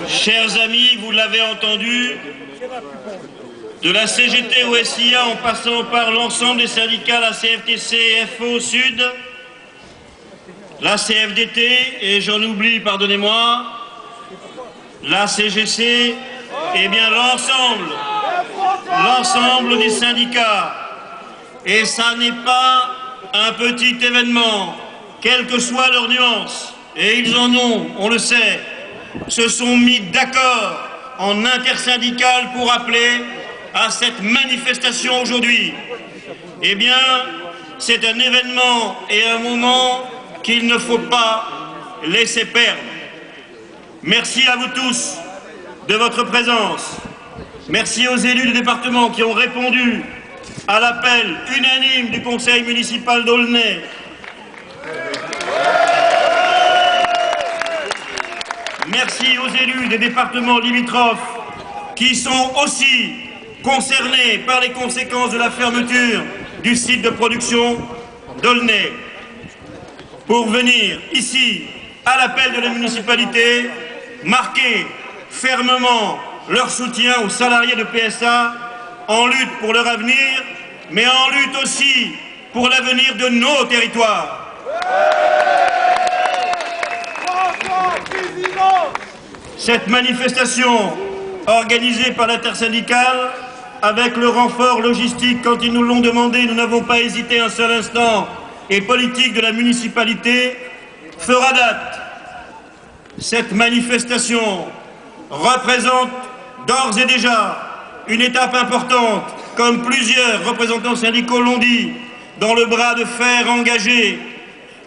Chers amis, vous l'avez entendu, de la CGT au SIA en passant par l'ensemble des syndicats, la CFTC, FO Sud, la CFDT et j'en oublie, pardonnez-moi, la CGC, et bien l'ensemble des syndicats. Et ça n'est pas un petit événement, quelles que soient leurs nuances. Et ils en ont, on le sait, se sont mis d'accord en intersyndicale pour appeler à cette manifestation aujourd'hui. Eh bien, c'est un événement et un moment qu'il ne faut pas laisser perdre. Merci à vous tous de votre présence. Merci aux élus du département qui ont répondu à l'appel unanime du conseil municipal d'Aulnay. Merci aux élus des départements limitrophes qui sont aussi concernés par les conséquences de la fermeture du site de production d'Aulnay pour venir ici, à l'appel de la municipalité, marquer fermement leur soutien aux salariés de PSA en lutte pour leur avenir, mais en lutte aussi pour l'avenir de nos territoires. Cette manifestation, organisée par l'intersyndicale, avec le renfort logistique quand ils nous l'ont demandé, nous n'avons pas hésité un seul instant, et politique de la municipalité, fera date. Cette manifestation représente d'ores et déjà une étape importante, comme plusieurs représentants syndicaux l'ont dit, dans le bras de fer engagé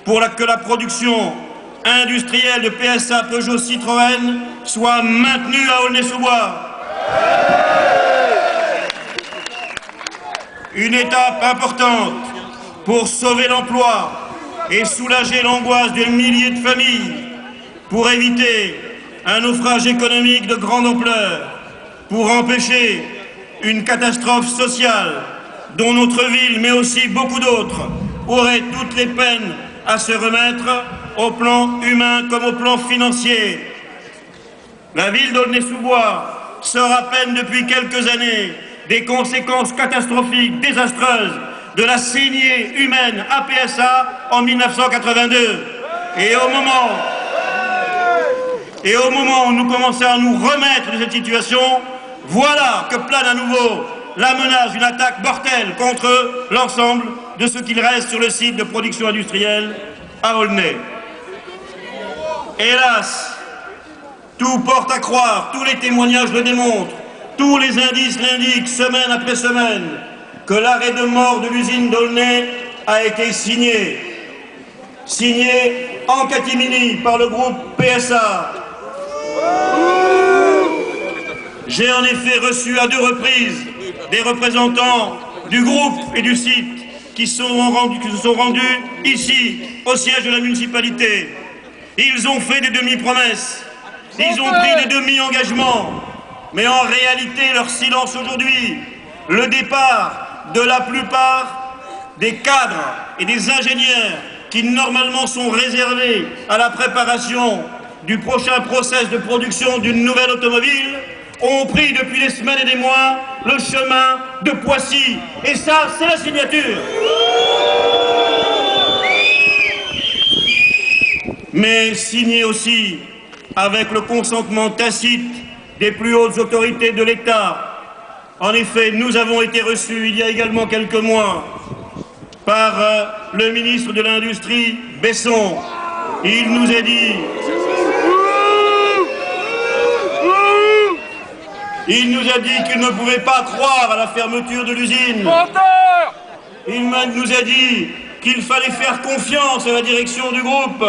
pour que la production industrielle de PSA Peugeot Citroën soit maintenue à Aulnay-sous-Bois. Une étape importante pour sauver l'emploi et soulager l'angoisse de milliers de familles, pour éviter un naufrage économique de grande ampleur, pour empêcher une catastrophe sociale dont notre ville, mais aussi beaucoup d'autres, auraient toutes les peines à se remettre au plan humain comme au plan financier. La ville d'Aulnay-sous-Bois se rappelle depuis quelques années des conséquences catastrophiques, désastreuses de la saignée humaine à PSA en 1982. Et au moment où nous commençons à nous remettre de cette situation, voilà que plane à nouveau la menace d'une attaque mortelle contre l'ensemble de ce qu'il reste sur le site de production industrielle à Aulnay. Hélas, tout porte à croire, tous les témoignages le démontrent, tous les indices l'indiquent semaine après semaine, que l'arrêt de mort de l'usine d'Aulnay a été signé en catimini par le groupe PSA. J'ai en effet reçu à 2 reprises des représentants du groupe et du site qui se sont rendus ici, au siège de la municipalité. Ils ont fait des demi-promesses, ils ont pris des demi-engagements, mais en réalité, leur silence aujourd'hui, le départ de la plupart des cadres et des ingénieurs qui normalement sont réservés à la préparation du prochain process de production d'une nouvelle automobile, ont pris depuis des semaines et des mois le chemin de Poissy. Et ça, c'est la signature. Mais signé aussi avec le consentement tacite des plus hautes autorités de l'État. En effet, nous avons été reçus il y a également quelques mois par le ministre de l'Industrie, Besson. Il nous a dit... Il nous a dit qu'il ne pouvait pas croire à la fermeture de l'usine. Il nous a dit qu'il fallait faire confiance à la direction du groupe.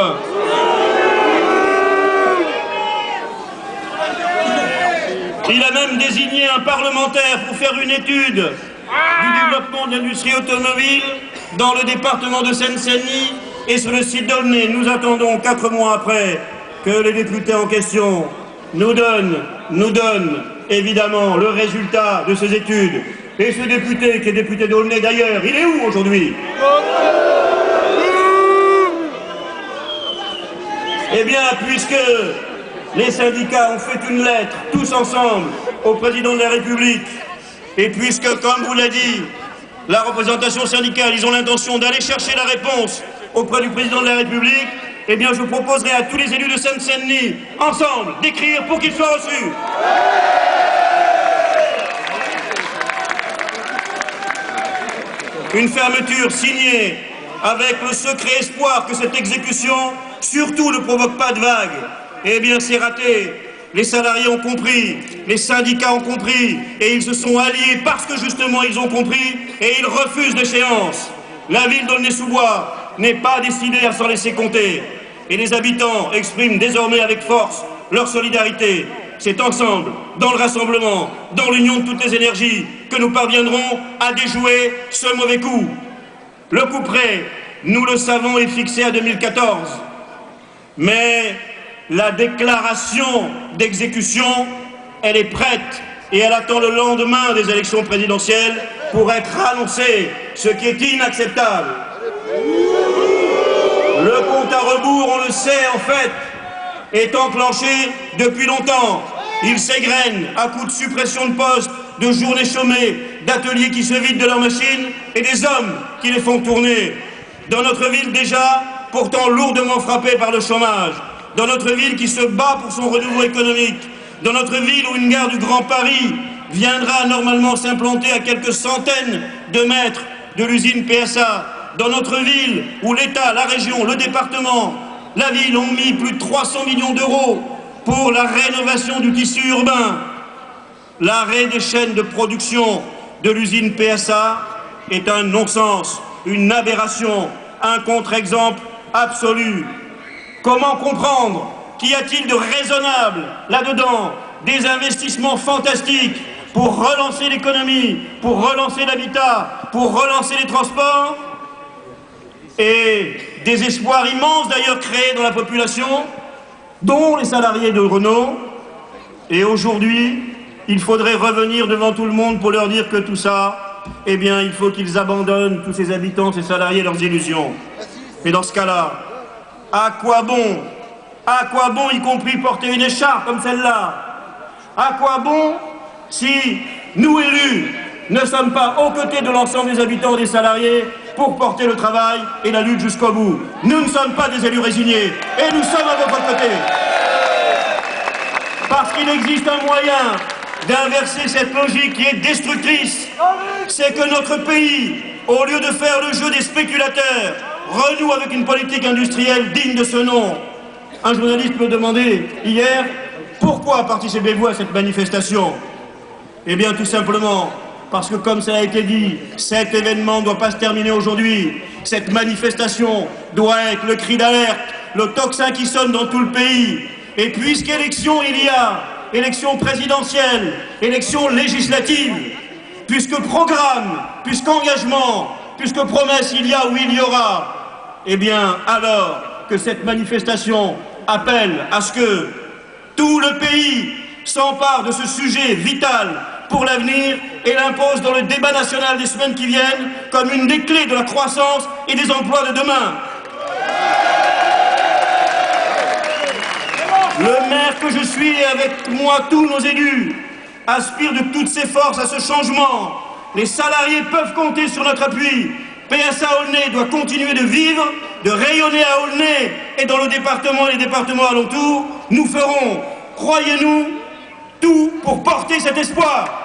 Il a même désigné un parlementaire pour faire une étude du développement de l'industrie automobile dans le département de Seine-Saint-Denis et sur le site d'Aulnay. Nous attendons 4 mois après que les députés en question nous donnent évidemment le résultat de ces études. Et ce député, qui est député d'Aulnay d'ailleurs, il est où aujourd'hui? Eh bien, puisque les syndicats ont fait une lettre, tous ensemble, au président de la République. Et puisque, comme vous l'a dit, la représentation syndicale, ils ont l'intention d'aller chercher la réponse auprès du président de la République, eh bien je proposerai à tous les élus de Seine-Saint-Denis, ensemble, d'écrire pour qu'ils soient reçus. Une fermeture signée avec le secret espoir que cette exécution, surtout, ne provoque pas de vagues. Eh bien, c'est raté. Les salariés ont compris, les syndicats ont compris, et ils se sont alliés parce que justement ils ont compris, et ils refusent l'échéance. La ville d'Aulnay-sous-Bois n'est pas décidée à s'en laisser compter, et les habitants expriment désormais avec force leur solidarité. C'est ensemble, dans le rassemblement, dans l'union de toutes les énergies, que nous parviendrons à déjouer ce mauvais coup. Le coup près, nous le savons, est fixé à 2014. Mais la déclaration d'exécution, elle est prête et elle attend le lendemain des élections présidentielles pour être annoncée, ce qui est inacceptable. Le compte à rebours, on le sait en fait, est enclenché depuis longtemps. Il s'égrène à coups de suppression de postes, de journées chômées, d'ateliers qui se vident de leurs machines et des hommes qui les font tourner. Dans notre ville déjà, pourtant lourdement frappée par le chômage, dans notre ville qui se bat pour son renouveau économique, dans notre ville où une gare du Grand Paris viendra normalement s'implanter à quelques centaines de mètres de l'usine PSA, dans notre ville où l'État, la région, le département, la ville ont mis plus de 300 millions d'euros pour la rénovation du tissu urbain. L'arrêt des chaînes de production de l'usine PSA est un non-sens, une aberration, un contre-exemple absolu. Comment comprendre qu'y a-t-il de raisonnable là-dedans? Des investissements fantastiques pour relancer l'économie, pour relancer l'habitat, pour relancer les transports, et des espoirs immenses d'ailleurs créés dans la population, dont les salariés de Renault. Et aujourd'hui, il faudrait revenir devant tout le monde pour leur dire que tout ça, eh bien, il faut qu'ils abandonnent, tous ces habitants, ces salariés, leurs illusions. Et dans ce cas-là, à quoi bon, y compris porter une écharpe comme celle-là? À quoi bon si nous, élus, ne sommes pas aux côtés de l'ensemble des habitants et des salariés pour porter le travail et la lutte jusqu'au bout? Nous ne sommes pas des élus résignés et nous sommes à votre côté. Parce qu'il existe un moyen d'inverser cette logique qui est destructrice. C'est que notre pays, au lieu de faire le jeu des spéculateurs, renoue avec une politique industrielle digne de ce nom. Un journaliste me demandait hier, pourquoi participez-vous à cette manifestation? Eh bien, tout simplement, parce que comme ça a été dit, cet événement ne doit pas se terminer aujourd'hui. Cette manifestation doit être le cri d'alerte, le tocsin qui sonne dans tout le pays. Et puisqu'élection il y a, élection présidentielle, élection législative, puisque programme, puisqu'engagement, puisque promesse il y a ou il y aura, eh bien alors que cette manifestation appelle à ce que tout le pays s'empare de ce sujet vital pour l'avenir et l'impose dans le débat national des semaines qui viennent comme une des clés de la croissance et des emplois de demain. Le maire que je suis et avec moi tous nos élus aspirent de toutes ses forces à ce changement. Les salariés peuvent compter sur notre appui. PSA Aulnay doit continuer de vivre, de rayonner à Aulnay et dans le département et les départements alentours. Nous ferons, croyez-nous, tout pour porter cet espoir.